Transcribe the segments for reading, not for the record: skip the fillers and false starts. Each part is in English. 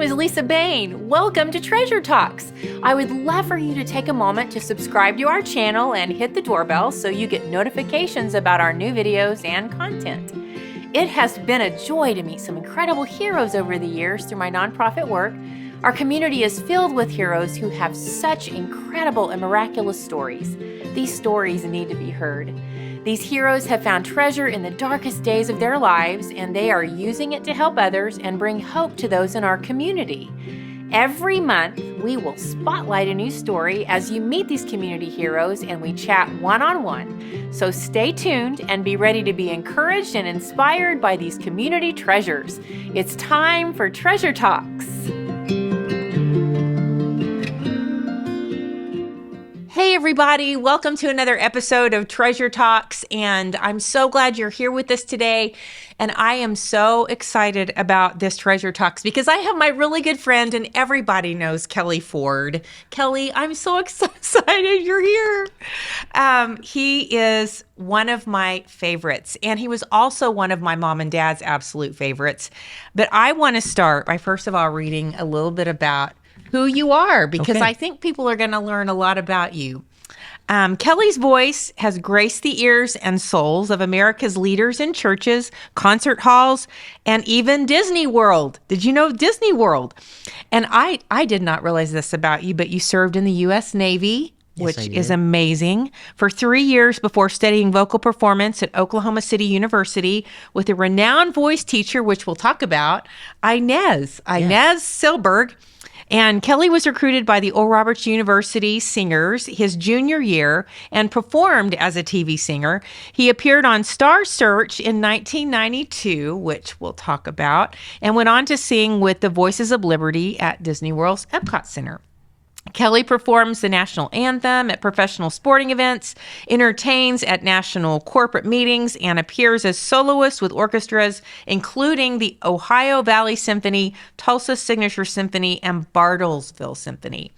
is Lisa Bain. Welcome to Treasure Talks. I would love for you to take a moment to subscribe to our channel and hit the doorbell so you get notifications about our new videos and content. It has been a joy to meet some incredible heroes over the years through my nonprofit work. Our community is filled with heroes who have such incredible and miraculous stories. These stories need to be heard. These heroes have found treasure in the darkest days of their lives, and they are using it to help others and bring hope to those in our community. Every month, we will spotlight a new story as you meet these community heroes and we chat one-on-one. So stay tuned and be ready to be encouraged and inspired by these community treasures. It's time for Treasure Talks. Hey everybody, welcome to another episode of Treasure Talks, and I'm so glad you're here with us today. And I am so excited about this Treasure Talks because I have my really good friend, and everybody knows Kelly Ford. Kelly, I'm so excited you're here. He is one of my favorites, and he was also one of my mom and dad's absolute favorites. But I want to start by first of all reading a little bit about who you are, because I think people are going to learn a lot about you. Kelly's voice has graced the ears and souls of America's leaders in churches, concert halls, and even Disney World. Did you know Disney World? And I did not realize this about you, but you served in the U.S. Navy, which is amazing, for 3 years before studying vocal performance at Oklahoma City University with a renowned voice teacher, which we'll talk about, Inez Silberg. And Kelly was recruited by the Oral Roberts University Singers his junior year and performed as a TV singer. He appeared on Star Search in 1992, which we'll talk about, and went on to sing with the Voices of Liberty at Disney World's Epcot Center. Kelly performs the national anthem at professional sporting events, entertains at national corporate meetings, and appears as soloist with orchestras, including the Ohio Valley Symphony, Tulsa Signature Symphony, and Bartlesville Symphony.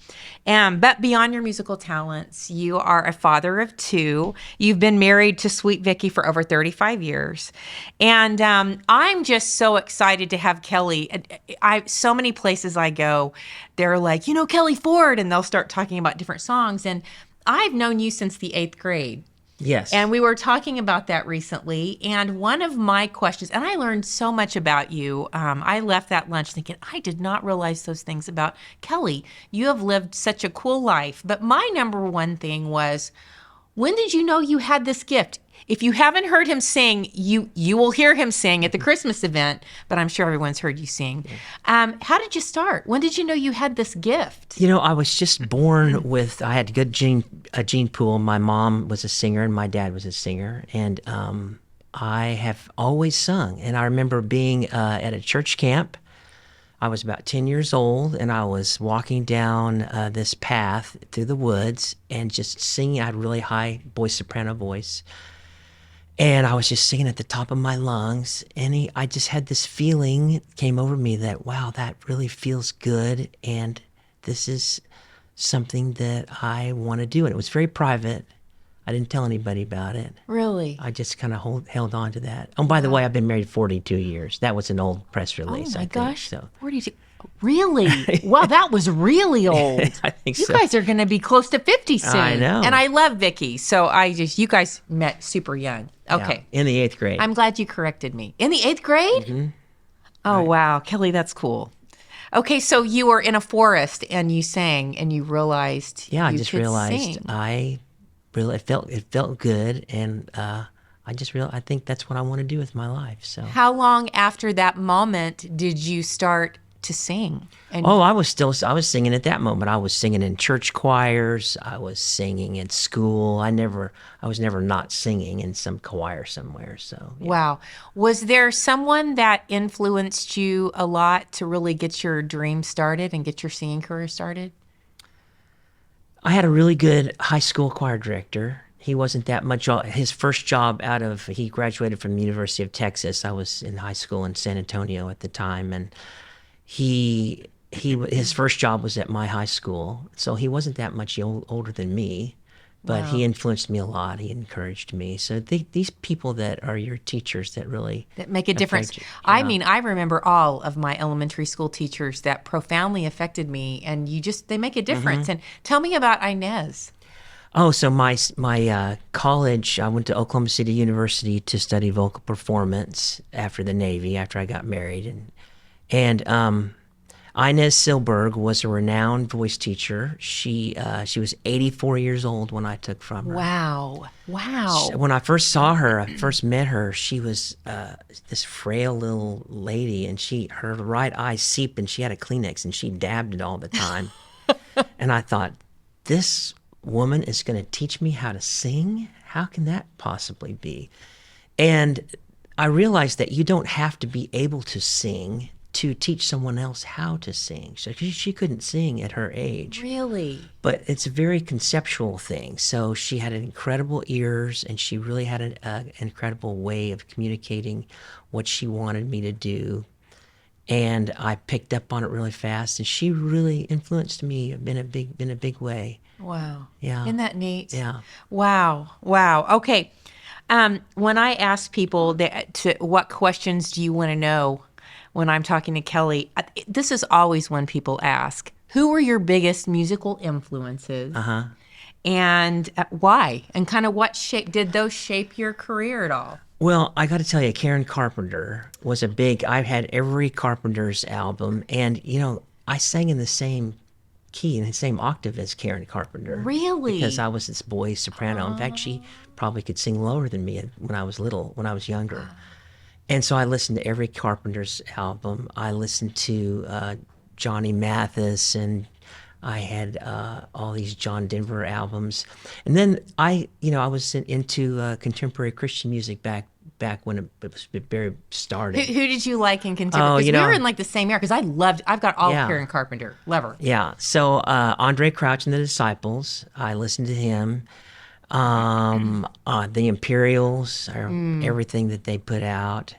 But beyond your musical talents, you are a father of two. You've been married to Sweet Vicky for over 35 years. And I'm just so excited to have Kelly. So many places I go, they're like, Kelly Ford, and they'll start talking about different songs. And I've known you since the 8th grade. Yes. And we were talking about that recently. And one of my questions, and I learned so much about you. I left that lunch thinking, I did not realize those things about Kelly. You have lived such a cool life. But my number one thing was, when did you know you had this gift? If you haven't heard him sing, you will hear him sing at the Christmas event, but I'm sure everyone's heard you sing. How did you start? When did you know you had this gift? I was just born with, I had a good gene pool. My mom was a singer and my dad was a singer. And I have always sung. And I remember being at a church camp. I was about 10 years old, and I was walking down this path through the woods and just singing. I had a really high soprano voice. And I was just singing at the top of my lungs, and I just had this feeling came over me that, wow, that really feels good, and this is something that I want to do. And it was very private. I didn't tell anybody about it. Really? I just kind of held on to that. Oh, by the way, I've been married 42 years. That was an old press release, I think. Oh, my gosh. So. 42. Really? Wow, that was really old. I think you guys are going to be close to 50 soon. I know. And I love Vicky, so you guys met super young. Okay. Yeah, in the 8th grade. I'm glad you corrected me. In the 8th grade? Mm-hmm. Oh, right. Wow. Kelly, that's cool. Okay, so you were in a forest and you sang and you realized I you just could realized sing. it felt good, and I just realized I think that's what I want to do with my life. So How long after that moment did you start to sing? I was singing at that moment. I was singing in church choirs. I was singing in school. I was never not singing in some choir somewhere. So yeah. Wow. Was there someone that influenced you a lot to really get your dream started and get your singing career started? I had a really good high school choir director. He wasn't that much. His first job he graduated from the University of Texas. I was in high school in San Antonio at the time, and his first job was at my high school, so he wasn't that much older than me. But Wow. he influenced me a lot. He encouraged me. So these people that are your teachers that really That make a difference. affect you. I Yeah. mean, I remember all of my elementary school teachers that profoundly affected me, and they make a difference. And tell me about Inez. Oh, so my college, I went to Oklahoma City University to study vocal performance after the Navy, after I got married, and Inez Silberg was a renowned voice teacher. She was 84 years old when I took from her. Wow. Wow. When I first saw her, I first met her, she was this frail little lady, and her right eye seeped, and she had a Kleenex, and she dabbed it all the time. And I thought, this woman is going to teach me how to sing? How can that possibly be? And I realized that you don't have to be able to sing to teach someone else how to sing. So she couldn't sing at her age. Really? But it's a very conceptual thing. So she had incredible ears, and she really had an incredible way of communicating what she wanted me to do. And I picked up on it really fast, and she really influenced me in a big way. Wow. Yeah. Isn't that neat? Yeah. Wow. Wow. Okay. When I ask people what questions do you want to know when I'm talking to Kelly, this is always when people ask, who were your biggest musical influences? Uh-huh. And why? And kind of did those shape your career at all? Well, I got to tell you, Karen Carpenter was I've had every Carpenter's album, and, I sang in the same key, in the same octave as Karen Carpenter. Really? Because I was this boy soprano. In fact, she probably could sing lower than me when I was younger. And so I listened to every Carpenter's album. I listened to Johnny Mathis, and I had all these John Denver albums. And then I was into contemporary Christian music back when it was very starting. Who did you like in contemporary? Because we were in like the same era. Because I've got all of Karen Carpenter. Love her. Yeah. So Andre Crouch and the Disciples, I listened to him. The Imperials, everything that they put out.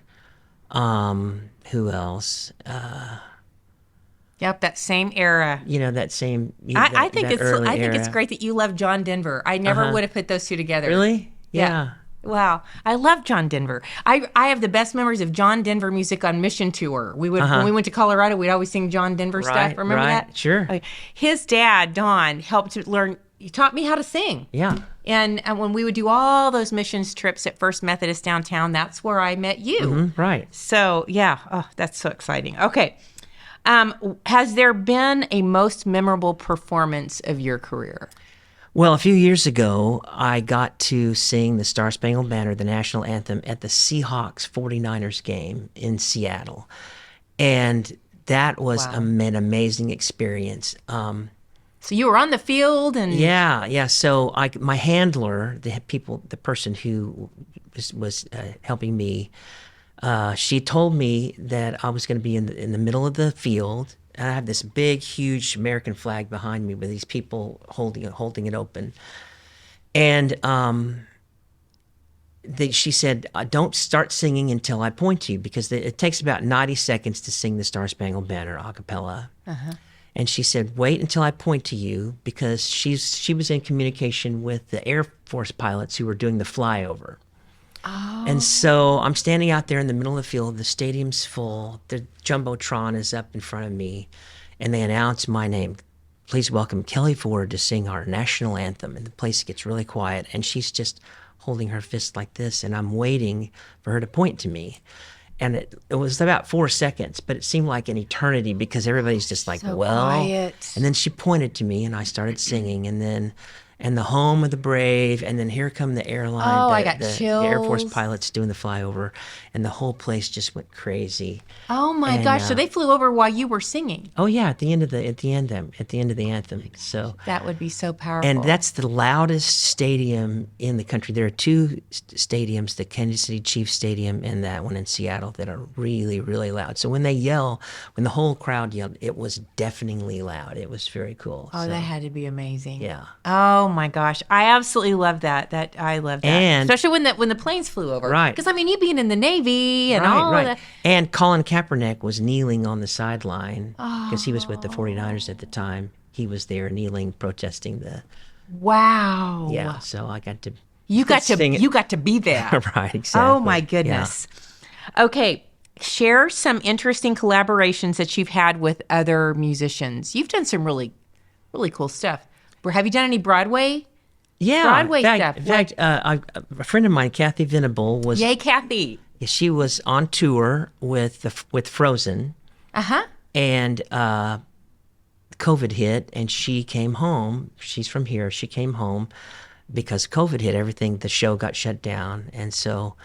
Who else? Yep, that same era. That same. I think it's it's great that you love John Denver. I never would have put those two together. Really? Yeah. Wow, I love John Denver. I have the best memories of John Denver music on mission tour. We would when we went to Colorado, we'd always sing John Denver stuff. Remember that? Sure. Okay. His dad, Don, helped to learn. He taught me how to sing. Yeah. And when we would do all those missions trips at First Methodist downtown, that's where I met you. Mm-hmm, right. So that's so exciting. Okay. Has there been a most memorable performance of your career? Well, a few years ago, I got to sing the Star Spangled Banner, the national anthem, at the Seahawks 49ers game in Seattle. And that was an amazing experience. So you were on the field and... Yeah. So my handler, the person who was helping me, she told me that I was going to be in the middle of the field. And I have this big, huge American flag behind me with these people holding it open. And she said, don't start singing until I point to you, because it takes about 90 seconds to sing the Star Spangled Banner a cappella. Uh-huh. And she said, wait until I point to you, because she was in communication with the Air Force pilots who were doing the flyover. Oh. And so I'm standing out there in the middle of the field. The stadium's full. The Jumbotron is up in front of me. And they announce my name. Please welcome Kelly Ford to sing our national anthem. And the place gets really quiet. And she's just holding her fist like this. And I'm waiting for her to point to me. And it was about 4 seconds, but it seemed like an eternity, because everybody's just like, so well. Quiet. And then she pointed to me, and I started singing. And the home of the brave, and then here come the airline, I got the chills. Air Force pilots doing the flyover, and the whole place just went crazy. Oh my gosh! So they flew over while you were singing. Oh yeah, at the end of the anthem. So that would be so powerful. And that's the loudest stadium in the country. There are two stadiums, the Kansas City Chiefs Stadium and that one in Seattle, that are really, really loud. So when they yell, when the whole crowd yelled, it was deafeningly loud. It was very cool. Oh, that had to be amazing. Yeah. Oh my gosh, I absolutely love that. I love that, and, especially when the planes flew over. Right. Because you being in the Navy and all of that. And Colin Kaepernick was kneeling on the sideline because he was with the 49ers at the time. He was there kneeling, protesting Wow. Yeah, so I got to You got to sing it. you got to be there. Right, exactly. Oh my goodness. Okay, share some interesting collaborations that you've had with other musicians. You've done some really cool stuff. Have you done any Broadway? Yeah. Broadway stuff. In fact, a friend of mine, Kathy Venable, was Yay, Kathy. she was on tour with Frozen, and COVID hit, and she came home. She's from here. She came home because COVID hit. Everything, the show got shut down, and so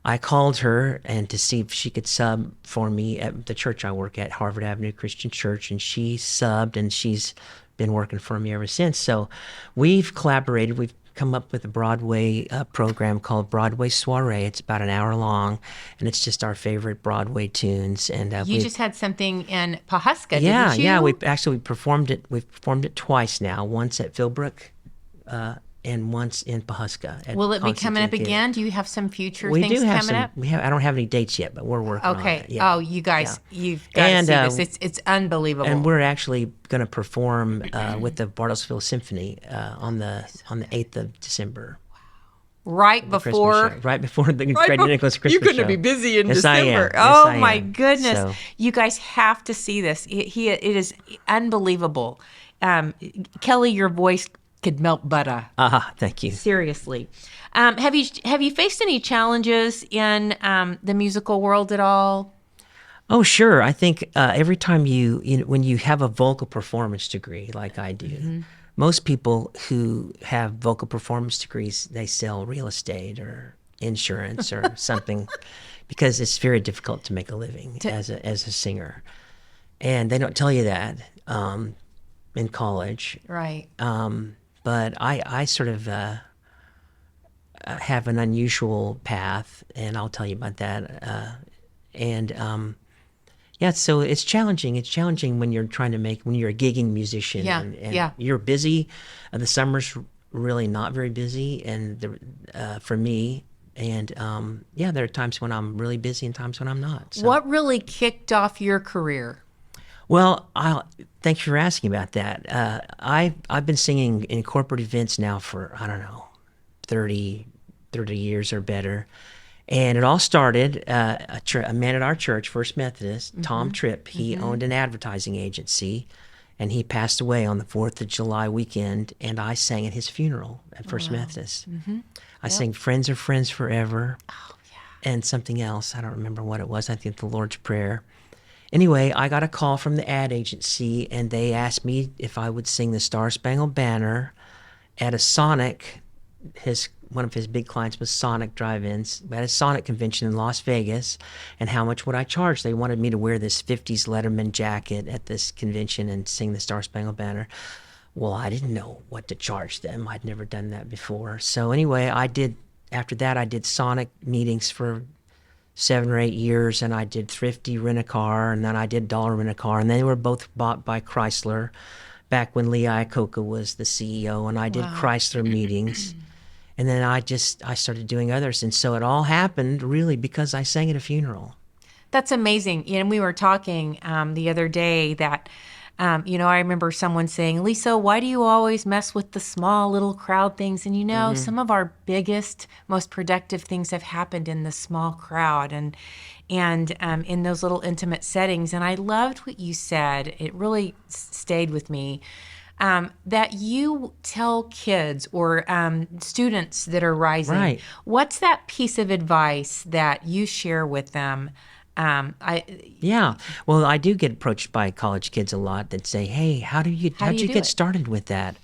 I called her and to see if she could sub for me at the church I work at, Harvard Avenue Christian Church, and she subbed, and she's been working for me ever since. So we've collaborated. We've come up with a Broadway program called Broadway Soiree. It's about an hour long, and it's just our favorite Broadway tunes. And You just had something in Pawhuska, yeah, didn't you? yeah. We performed it. We've performed it twice now. Once at Philbrook, and once in Pawhuska. At Will it be coming Constantine up Theater. again? Do you have some future We things do have coming some. up? We have. I don't have any dates yet, but we're working on Okay. it. Yeah. Oh, you guys, you've got And, to see this. It's unbelievable. And we're actually going to perform with the Bartlesville Symphony on the 8th of December. right Christmas before show. Right before the Grady Nichols Christmas You're going to show. be busy in Yes, I am. December. Yes, Oh I my am. goodness. So- You guys have to see this. It is unbelievable. Kelly, your voice could melt butter. Thank you. Seriously. Have you faced any challenges in the musical world at all? Oh, sure. I think every time when you have a vocal performance degree like I do, Mm-hmm. most people who have vocal performance degrees, they sell real estate or insurance or something because it's very difficult to make a living as a singer. And they don't tell you that in college. Right. But I sort of have an unusual path, and I'll tell you about that. Yeah, so it's challenging. It's challenging when you're when you're a gigging musician. Yeah, and yeah. You're busy. The summer's really not very busy, and for me. And yeah, there are times when I'm really busy and times when I'm not. So. What really kicked off your career? Well, thanks for asking about that. I've been singing in corporate events now for, I don't know, 30 years or better. And it all started, a man at our church, First Methodist, Tom Tripp, he owned an advertising agency, and he passed away on the 4th of July weekend, and I sang at his funeral at First Methodist. I sang Friends Are Friends Forever, and something else. I don't remember what it was. I think the Lord's Prayer. Anyway, I got a call from the ad agency, and they asked me if I would sing the Star Spangled Banner at a Sonic. One of his big clients was Sonic Drive-Ins, at a Sonic convention in Las Vegas, and how much would I charge? They wanted me to wear this 50s Letterman jacket at this convention and sing the Star Spangled Banner. Well, I didn't know what to charge them. I'd never done that before. So anyway, after that, I did Sonic meetings for 7 or 8 years, and I did Thrifty Rent-A-Car, and then I did Dollar Rent-A-Car, and they were both bought by Chrysler back when Lee Iacocca was the CEO, and I did Chrysler meetings. And then I started doing others. And so it all happened really because I sang at a funeral. That's amazing. And we were talking the other day that, I remember someone saying, Lisa, why do you always mess with the small little crowd things? And some of our biggest, most productive things have happened in the small crowd and in those little intimate settings. And I loved what you said. It really stayed with me. That you tell kids or students that are rising, Right. What's that piece of advice that you share with them? Yeah. Well, I do get approached by college kids a lot that say, hey, how'd you do get it? started with that?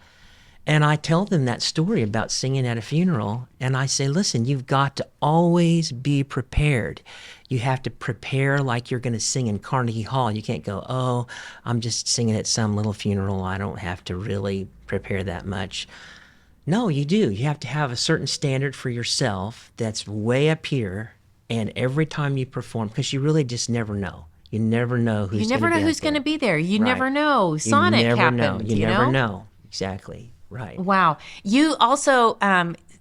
And I tell them that story about singing at a funeral. And I say, listen, you've got to always be prepared. You have to prepare like you're going to sing in Carnegie Hall. You can't go, oh, I'm just singing at some little funeral. I don't have to really prepare that much. No, you do. You have to have a certain standard for yourself that's way up here. And every time you perform, because you really just never know. You never know who's going to be You never know who's going to be there. You never know. Sonic happened. You never know. Exactly. Right. Wow. You also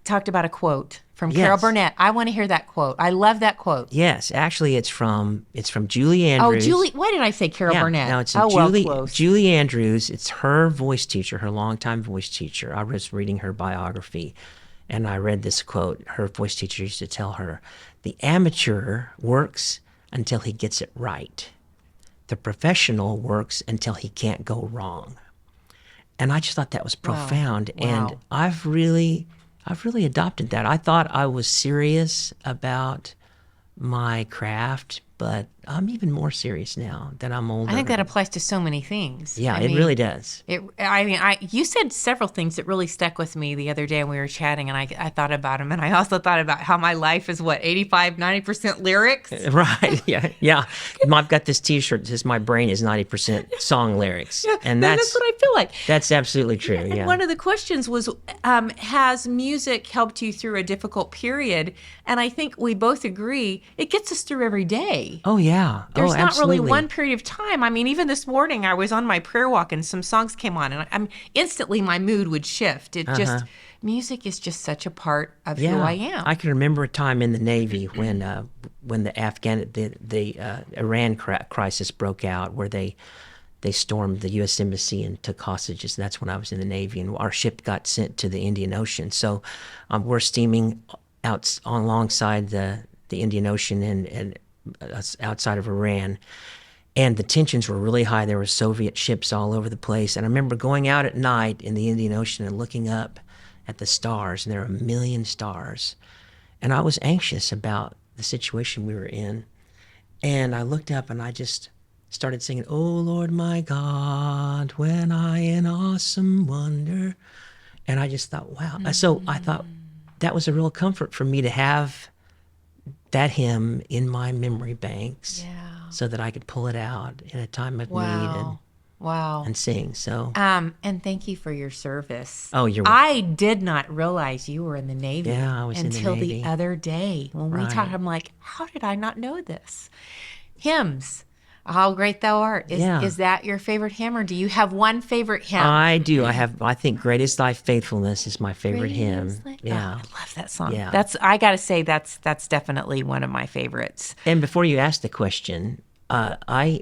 talked about a quote from Carol Yes. Burnett. I want to hear that quote. I love that quote. Yes, actually, it's from Julie Oh, Andrews. Julie. Why did I say Carol Burnett? No, it's close. Julie Andrews. It's her voice teacher, her longtime voice teacher. I was reading her biography, and I read this quote. Her voice teacher used to tell her, "The amateur works until he gets it right. The professional works until he can't go wrong." And I just thought that was profound. Wow. And I've really adopted that. I thought I was serious about my craft, but I'm even more serious now that I'm older. I think that applies to so many things. Yeah, I it mean, really does. You said several things that really stuck with me the other day when we were chatting, and I thought about them. And I also thought about how my life is 85, 90% lyrics. Right. Yeah. I've got this T-shirt that says my brain is 90% song lyrics, and that's what I feel like. That's absolutely true. And yeah. one of the questions was, has music helped you through a difficult period? And I think we both agree it gets us through every day. Oh yeah. There's not absolutely. really one period of time. I mean, even this morning I was on my prayer walk and some songs came on, and I'm instantly my mood would shift. It just music is just such a part of who I am. I can remember a time in the Navy when the Iran crisis broke out, where they stormed the U.S. Embassy and took hostages. That's when I was in the Navy, and our ship got sent to the Indian Ocean. So we're steaming out alongside the Indian Ocean and outside of Iran. And the tensions were really high. There were Soviet ships all over the place. And I remember going out at night in the Indian Ocean and looking up at the stars, and there were 1 million stars. And I was anxious about the situation we were in. And I looked up and I just started singing, "Oh Lord my God, when I in awesome wonder." And I just thought, wow. So I thought that was a real comfort for me to have that hymn in my memory banks, so that I could pull it out in a time of need and sing. So, and thank you for your service. Oh, you're welcome. I did not realize you were in the Navy Yeah, I was in the until Navy. the other day when we talked. I'm like, how did I not know this? Hymns. How Great Thou Art. Is that your favorite hymn, or do you have one favorite hymn? I do. I think "Great Is Thy Faithfulness" is my favorite hymn. Yeah, I love that song. Yeah. I got to say that's definitely one of my favorites. And before you ask the question, I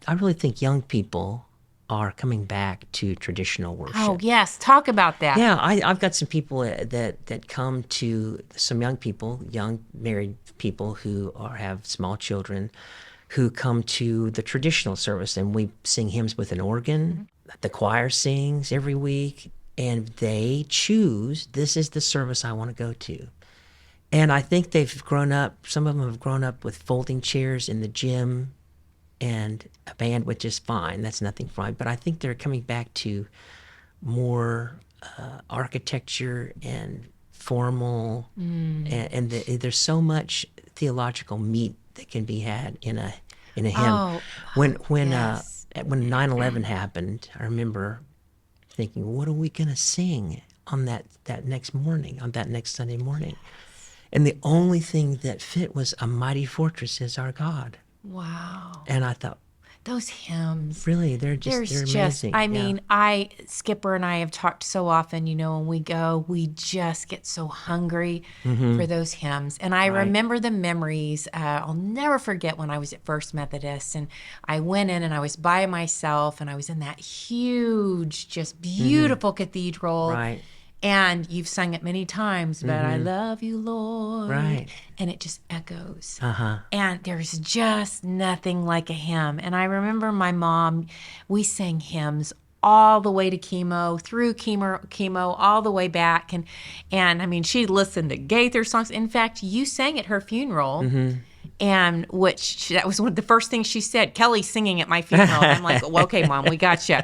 really think young people are coming back to traditional worship. Oh yes, talk about that. Yeah, I've got some people that come to, some young people, young married people who have small children, who come to the traditional service, and we sing hymns with an organ. The choir sings every week, and they choose, this is the service I want to go to. And I think they've grown up, some of them have grown up with folding chairs in the gym and a band, which is fine. That's nothing fine. But I think they're coming back to more architecture and formal, and there's so much theological meat that can be had in a hymn. Oh, when yes. When 9/11 happened, I remember thinking, what are we going to sing on that next morning, on that next Sunday morning? And the only thing that fit was "A Mighty Fortress Is Our God." Wow. And I thought, Those hymns. really, they're amazing. I mean, Skipper and I have talked so often, when we go, we just get so hungry for those hymns. And I remember the memories. I'll never forget when I was at First Methodist, and I went in and I was by myself, and I was in that huge, just beautiful cathedral. Right. And you've sung it many times, but I love you, Lord. Right. And it just echoes. Uh-huh. And there's just nothing like a hymn. And I remember my mom, we sang hymns all the way to chemo, through chemo, all the way back. And I mean, she listened to Gaither songs. In fact, you sang at her funeral. And that was one of the first things she said, "Kelly's singing at my funeral." And I'm like, well, okay, Mom, we got you.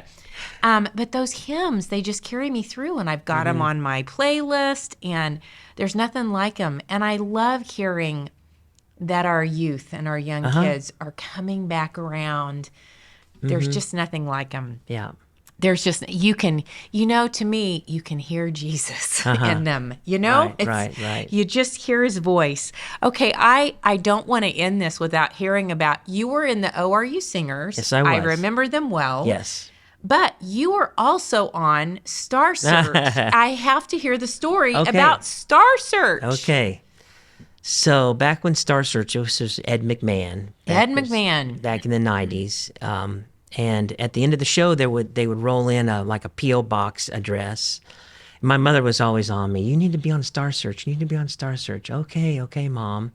But those hymns, they just carry me through, and I've got them on my playlist, and there's nothing like them. And I love hearing that our youth and our young kids are coming back around. There's just nothing like them. Yeah. There's just, to me, you can hear Jesus in them, Right. You just hear his voice. Okay, I don't want to end this without hearing about, you were in the ORU Singers. Yes, I was. I remember them well. Yes. But you are also on Star Search. I have to hear the story Okay. about Star Search. Okay. So back when Star Search, this was Ed McMahon. Ed McMahon. Back in the 90s. And at the end of the show, they would roll in like a P.O. box address. My mother was always on me. You need to be on Star Search. You need to be on Star Search. Okay, Mom.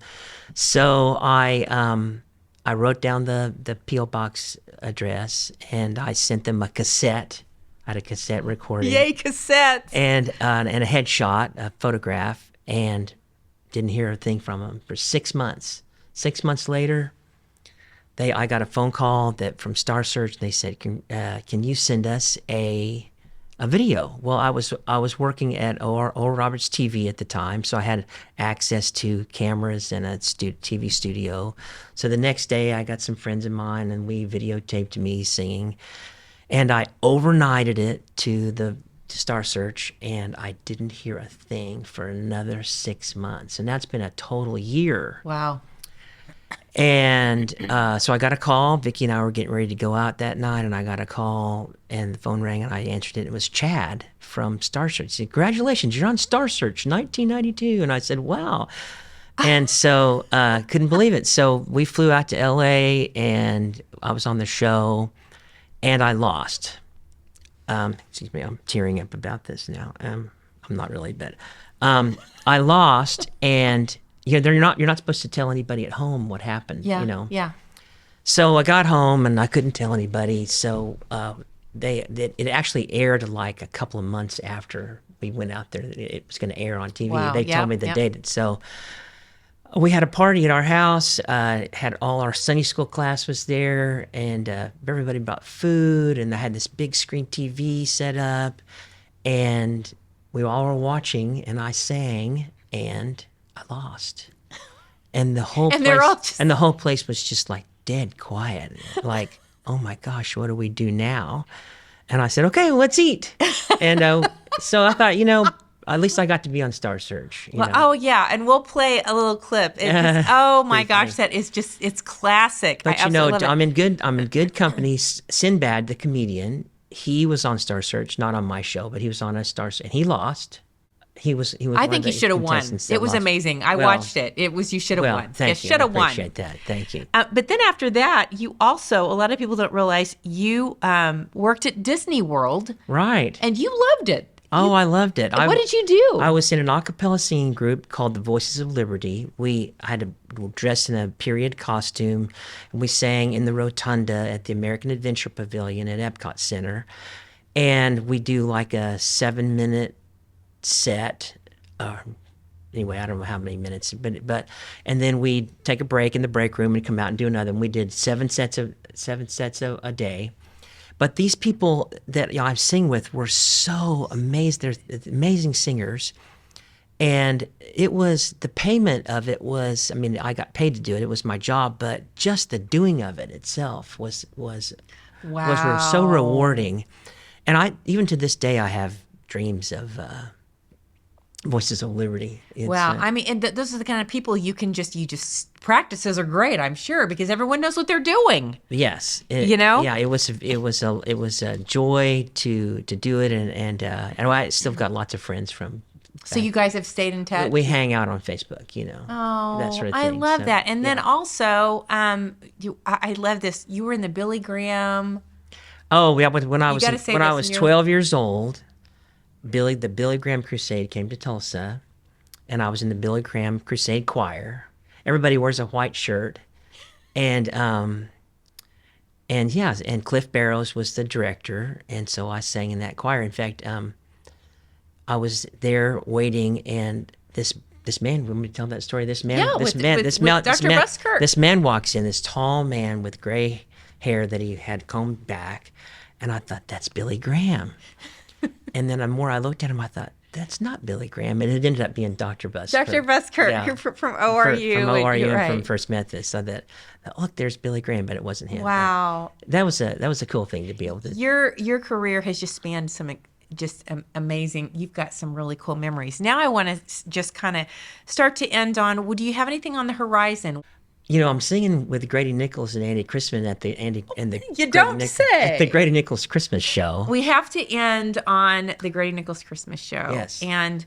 So I wrote down the P.O. box address and I sent them a cassette. I had a cassette recording. Yay, cassettes. And a headshot, a photograph, and didn't hear a thing from them for 6 months. 6 months later, I got a phone call from Star Search. They said, "Can you send us a video?" Well, I was working at Oral Roberts TV at the time, so I had access to cameras and a TV studio. So the next day, I got some friends of mine, and we videotaped me singing, and I overnighted it to Star Search, and I didn't hear a thing for another 6 months, and that's been a total year. Wow. And so I got a call. Vicki and I were getting ready to go out that night, and I got a call, and the phone rang, and I answered it. It was Chad from Star Search. He said, "Congratulations, you're on Star Search, 1992." And I said, "Wow." And so couldn't believe it. So we flew out to L.A., and I was on the show, and I lost. Excuse me, I'm tearing up about this now. I'm not really, but I lost, and you're not supposed to tell anybody at home what happened. Yeah. Yeah. So I got home and I couldn't tell anybody. So it actually aired like a couple of months after we went out there. It was going to air on TV. Wow. They told me the date. So we had a party at our house. Had all our Sunday school class was there, and everybody brought food, and I had this big screen TV set up, and we all were watching, and I sang, and I lost, and the whole place was just like dead quiet, like, oh my gosh, what do we do now? And I said, okay, let's eat. And so I thought, at least I got to be on Star Search. You know? Oh yeah, and we'll play a little clip. Oh my gosh, that is it's classic. But I'm in good company. Sinbad, the comedian, he was on Star Search, not on my show, but he was on a Star Search, and he lost. He was. I think he should have won. It was amazing. I watched it. You should have won. Thank you. Should have won. Appreciate that. Thank you. But then after that, you also, a lot of people don't realize, you worked at Disney World. Right. And you loved it. Oh, I loved it. What did you do? I was in an a cappella singing group called the Voices of Liberty. I had to dress in a period costume, and we sang in the rotunda at the American Adventure Pavilion at Epcot Center. And we do like a 7-minute set. Anyway, I don't know how many minutes, but and then we take a break in the break room and come out and do another. And we did 7 sets a day. But these people that I sing with were so amazed. They're amazing singers. And it was, the payment of it was, I got paid to do it. It was my job, but just the doing of it itself was so rewarding. And even to this day, I have dreams of Voices of Liberty. Wow. And those are the kind of people you just practices are great, I'm sure, because everyone knows what they're doing. Yes. Yeah, it was a joy to do it, and I still got lots of friends from. So you guys have stayed in touch? We hang out on Facebook, Oh, that sort of thing. I love that. And then also, I love this. You were in the Billy Graham. Oh, yeah. When I was 12 years old, the Billy Graham Crusade came to Tulsa, and I was in the Billy Graham Crusade choir. Everybody wears a white shirt, and Cliff Barrows was the director, and so I sang in that choir. In fact, I was there waiting, and this man. Want me to tell that story? This man, Dr. Buskirk. This man walks in, this tall man with gray hair that he had combed back, and I thought, that's Billy Graham. And then the more I looked at him, I thought, that's not Billy Graham. And it ended up being Dr. Buskirk. Dr. Buskirk, yeah. from ORU. From ORU and from First Methodist. So that, look, there's Billy Graham, but it wasn't him. Wow. But that was a cool thing to be able to. Your career has just spanned some just amazing. You've got some really cool memories. Now I want to just kind of start to end on, do you have anything on the horizon? I'm singing with Grady Nichols and Andy Christman at the You don't say. at the Grady Nichols Christmas show. We have to end on the Grady Nichols Christmas show. Yes. And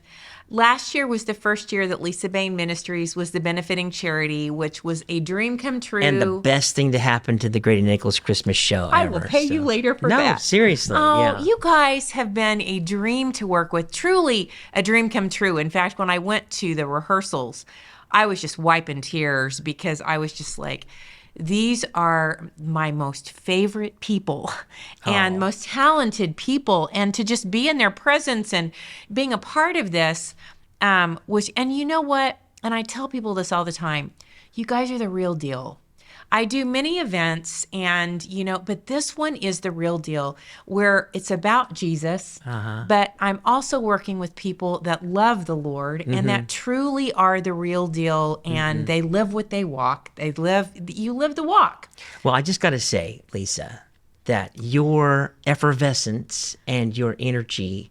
last year was the first year that Lisa Bain Ministries was the benefiting charity, which was a dream come true. And the best thing to happen to the Grady Nichols Christmas show I ever. will pay you later for no, that. No, seriously. Oh, yeah. You guys have been a dream to work with. Truly a dream come true. In fact, when I went to the rehearsals, I was just wiping tears because I was just like, these are my most favorite people and most talented people. And to just be in their presence and being a part of this and you know what? And I tell people this all the time, you guys are the real deal. I do many events and, but this one is the real deal where it's about Jesus, but I'm also working with people that love the Lord and that truly are the real deal and they live what they walk. You live the walk. Well, I just got to say, Lisa, that your effervescence and your energy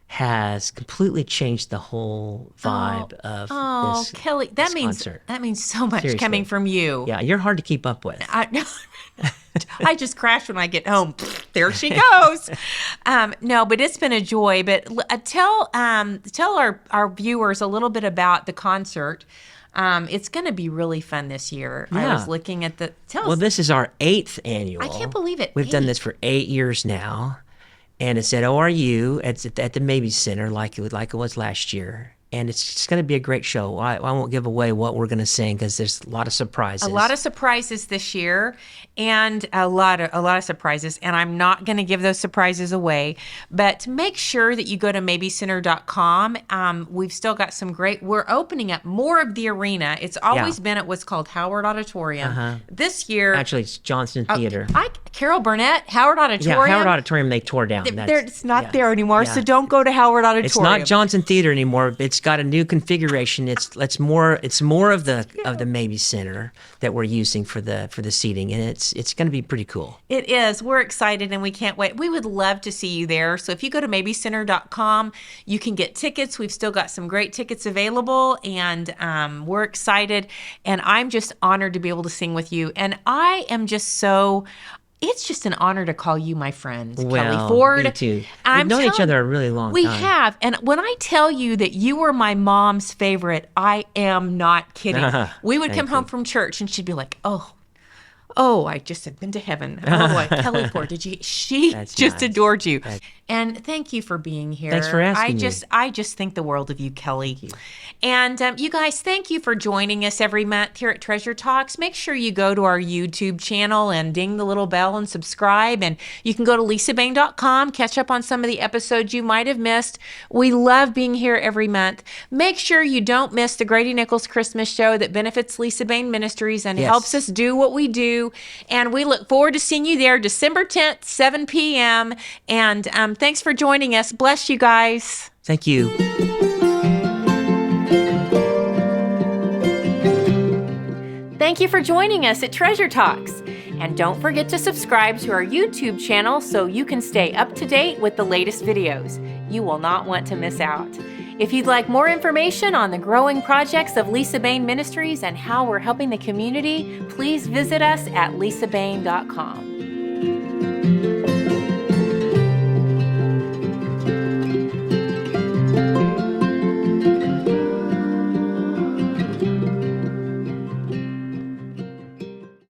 has completely changed the whole vibe of this Kelly, this concert. That means so much Seriously. coming from you. Yeah, you're hard to keep up with. I just crash when I get home. There she goes. No, but it's been a joy. But tell our viewers a little bit about the concert. It's going to be really fun this year. Yeah. I was looking at Well, this is our 8th annual. I can't believe it. We've done this for 8 years now. And it's at ORU. It's at the Maybe Center like it was last year. And it's just going to be a great show. I won't give away what we're going to sing because there's a lot of surprises. A lot of surprises this year, and a lot of surprises. And I'm not going to give those surprises away. But make sure that you go to maybecenter.com. We've still got some we're opening up more of the arena. It's always been at what's called Howard Auditorium. This year, actually, it's Johnson Theater. Carol Burnett, Howard Auditorium. Yeah, Howard Auditorium. They tore down. It's not there anymore. So don't go to Howard Auditorium. It's not Johnson Theater anymore. It's got a new configuration. It's more of the Maybe Center that we're using for the seating, and it's going to be pretty cool. It is. We're excited and we can't wait. We would love to see you there. So if you go to maybecenter.com, you can get tickets. We've still got some great tickets available, and we're excited. And I'm just honored to be able to sing with you. And I am just so. It's just an honor to call you my friend, Kelly Ford. Me too. We've known each other a really long time. We have. And when I tell you that you were my mom's favorite, I am not kidding. We would come home from church and she'd be like, I just have been to heaven. Kelly Ford, she adored you. And thank you for being here. Thanks for asking me. I just think the world of you, Kelly. And you guys, thank you for joining us every month here at Treasure Talks. Make sure you go to our YouTube channel and ding the little bell and subscribe. And you can go to lisabain.com, catch up on some of the episodes you might have missed. We love being here every month. Make sure you don't miss the Grady Nichols Christmas show that benefits Lisa Bain Ministries and helps us do what we do. And we look forward to seeing you there December 10th, 7 p.m. And thanks for joining us. Bless you guys. Thank you. Thank you for joining us at Treasure Talks. And don't forget to subscribe to our YouTube channel so you can stay up to date with the latest videos. You will not want to miss out. If you'd like more information on the growing projects of Lisa Bain Ministries and how we're helping the community, please visit us at lisabain.com.